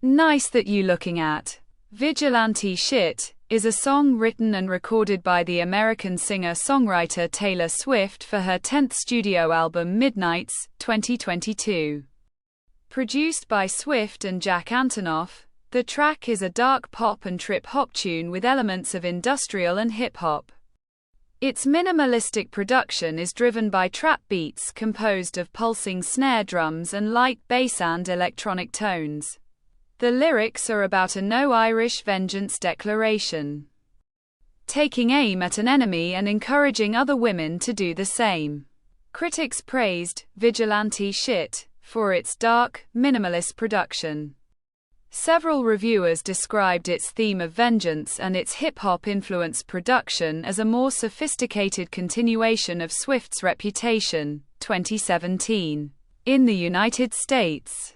Nice that you looking at. Vigilante Shit is a song written and recorded by the American singer-songwriter Taylor Swift for her 10th studio album Midnights, 2022. Produced by Swift and Jack Antonoff, the track is a dark pop and trip-hop tune with elements of industrial and hip-hop. Its minimalistic production is driven by trap beats composed of pulsing snare drums and light bass and electronic tones. The lyrics are about a no-Irish vengeance declaration, taking aim at an enemy and encouraging other women to do the same. Critics praised Vigilante Shit for its dark, minimalist production. Several reviewers described its theme of vengeance and its hip-hop-influenced production as a more sophisticated continuation of Swift's Reputation, 2017. In the United States,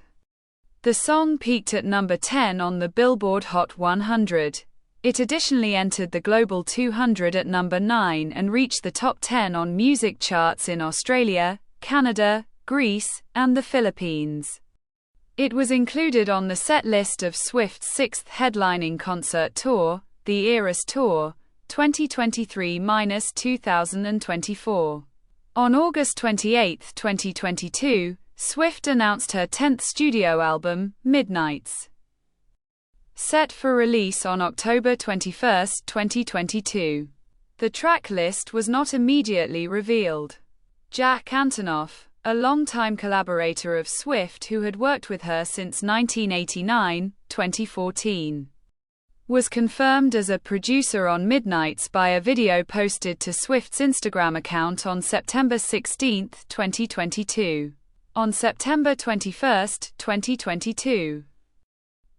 the song peaked at number 10 on the Billboard Hot 100. It additionally entered the Global 200 at number 9 and reached the top 10 on music charts in Australia, Canada, Greece, and the Philippines. It was included on the set list of Swift's 6th headlining concert tour, the Eras Tour, 2023-2024. On August 28, 2022, Swift announced her 10th studio album, Midnights, set for release on October 21, 2022. The track list was not immediately revealed. Jack Antonoff, a longtime collaborator of Swift who had worked with her since 1989-2014, was confirmed as a producer on Midnights by a video posted to Swift's Instagram account on September 16, 2022. On September 21, 2022,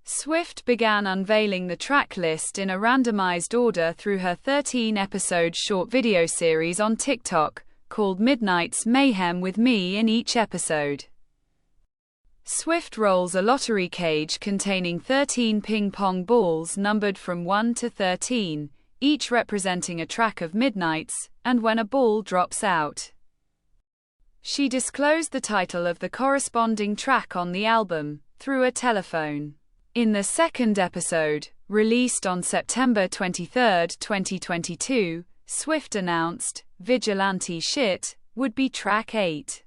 Swift began unveiling the track list in a randomized order through her 13-episode short video series on TikTok, called Midnights Mayhem with Me in each episode. Swift rolls a lottery cage containing 13 ping-pong balls numbered from 1 to 13, each representing a track of Midnights, and when a ball drops out, she disclosed the title of the corresponding track on the album, through a telephone. In the second episode, released on September 23, 2022, Swift announced, Vigilante Shit would be track 8.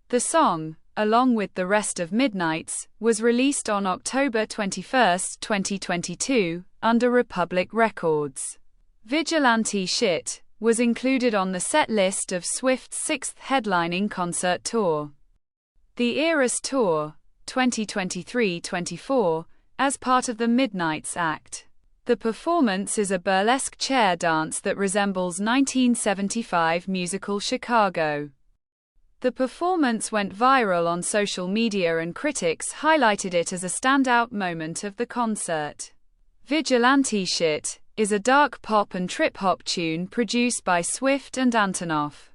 The song, along with the rest of Midnights, was released on October 21, 2022, under Republic Records. Vigilante Shit was included on the set list of Swift's 6th headlining concert tour, the Eras Tour, 2023-24, as part of the Midnights act. The performance is a burlesque chair dance that resembles 1975 musical Chicago. The performance went viral on social media and critics highlighted it as a standout moment of the concert. Vigilante Shit is a dark pop and trip-hop tune produced by Swift and Antonoff.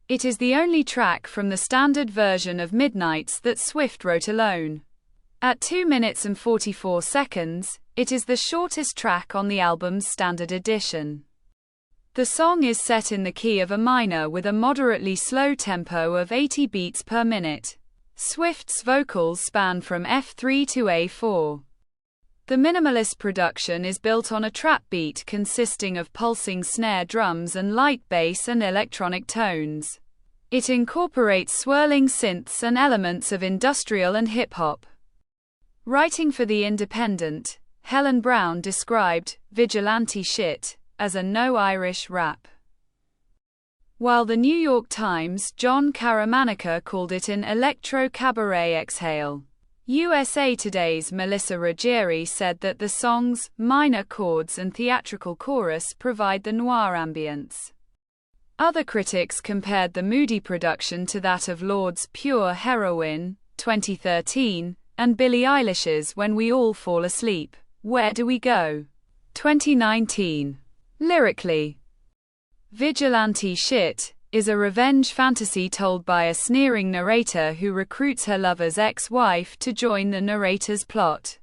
It is the only track from the standard version of Midnights that Swift wrote alone. At 2 minutes and 44 seconds, it is the shortest track on the album's standard edition. The song is set in the key of A minor with a moderately slow tempo of 80 beats per minute. Swift's vocals span from F3 to A4. The minimalist production is built on a trap beat consisting of pulsing snare drums and light bass and electronic tones. It incorporates swirling synths and elements of industrial and hip-hop. Writing for The Independent, Helen Brown described Vigilante Shit as a no-Irish rap, while the New York Times' John Caramanica called it an electro-cabaret exhale. USA Today's Melissa Ruggieri said that the song's minor chords and theatrical chorus provide the noir ambience. Other critics compared the moody production to that of Lord's Pure Heroine, 2013, and Billie Eilish's When We All Fall Asleep, Where Do We Go, 2019. Lyrically, Vigilante Shit is a revenge fantasy told by a sneering narrator who recruits her lover's ex-wife to join the narrator's plot.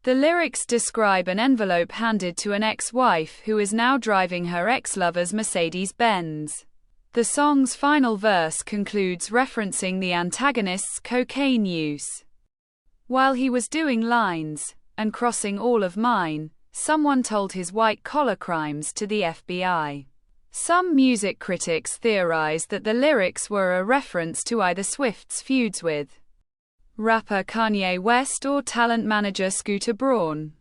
The lyrics describe an envelope handed to an ex-wife who is now driving her ex-lover's Mercedes-Benz. The song's final verse concludes referencing the antagonist's cocaine use. While he was doing lines, and crossing all of mine, someone told his white-collar crimes to the FBI. Some music critics theorized that the lyrics were a reference to either Swift's feuds with rapper Kanye West or talent manager Scooter Braun,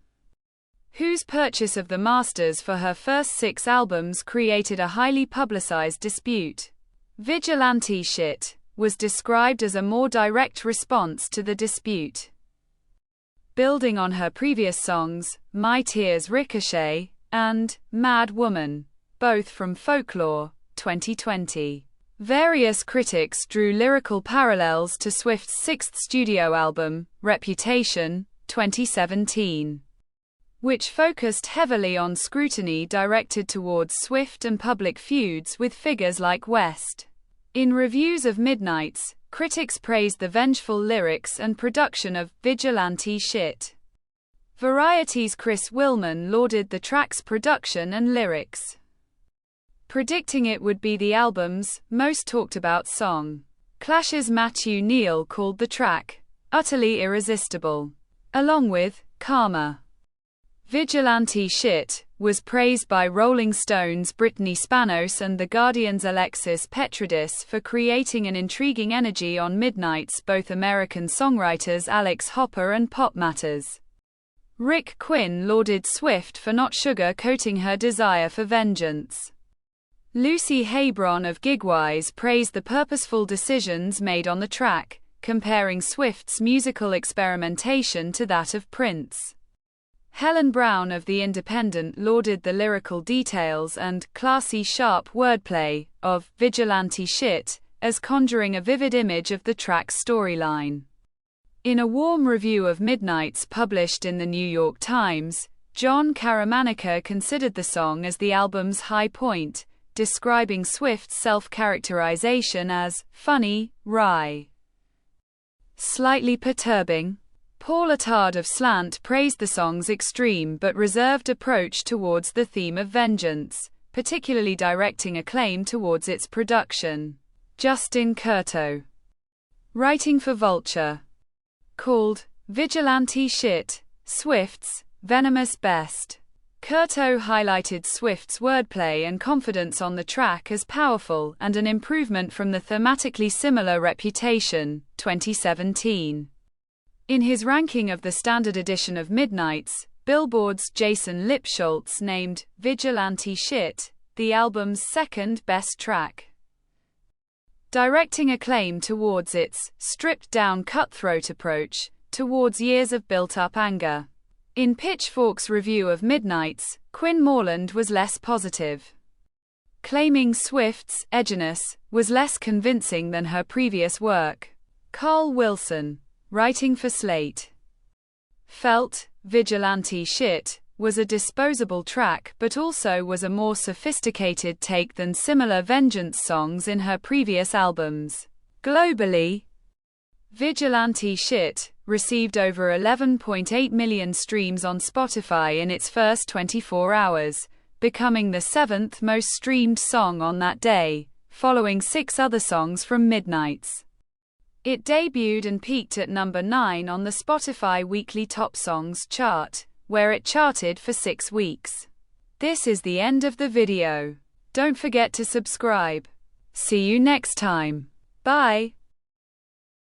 whose purchase of the masters for her first 6 albums created a highly publicized dispute. Vigilante Shit was described as a more direct response to the dispute, building on her previous songs, My Tears Ricochet and Mad Woman, both from Folklore, 2020. Various critics drew lyrical parallels to Swift's 6th studio album, Reputation, 2017, which focused heavily on scrutiny directed towards Swift and public feuds with figures like West. In reviews of Midnights, critics praised the vengeful lyrics and production of Vigilante Shit. Variety's Chris Willman lauded the track's production and lyrics, predicting it would be the album's most talked about song. Clash's Matthew Neal called the track utterly irresistible, along with Karma. Vigilante Shit was praised by Rolling Stone's Brittany Spanos and The Guardian's Alexis Petridis for creating an intriguing energy on Midnights. Both American songwriters Alex Hopper and Pop Matters' Rick Quinn lauded Swift for not sugar-coating her desire for vengeance. Lucy Hebron of Gigwise praised the purposeful decisions made on the track, comparing Swift's musical experimentation to that of Prince. Helen Brown of The Independent lauded the lyrical details and classy sharp wordplay of Vigilante Shit as conjuring a vivid image of the track's storyline. In a warm review of Midnights published in the New York Times, John Caramanica considered the song as the album's high point, describing Swift's self-characterization as funny, wry, slightly perturbing. Paul Attard of Slant praised the song's extreme but reserved approach towards the theme of vengeance, particularly directing acclaim towards its production. Justin Curto, writing for Vulture, called Vigilante Shit Swift's venomous best. Curto highlighted Swift's wordplay and confidence on the track as powerful and an improvement from the thematically similar Reputation, 2017. In his ranking of the standard edition of Midnights, Billboard's Jason Lipschultz named Vigilante Shit the album's second best track, directing acclaim towards its stripped-down cutthroat approach towards years of built-up anger. In Pitchfork's review of Midnights, Quinn Moreland was less positive, claiming Swift's edginess was less convincing than her previous work. Carl Wilson, writing for Slate, felt Vigilante Shit was a disposable track but also was a more sophisticated take than similar vengeance songs in her previous albums. Globally, Vigilante Shit received over 11.8 million streams on Spotify in its first 24 hours, becoming the 7th most streamed song on that day, following 6 other songs from Midnights. It debuted and peaked at number 9 on the Spotify Weekly Top Songs chart, where it charted for 6 weeks. This is the end of the video. Don't forget to subscribe. See you next time. Bye.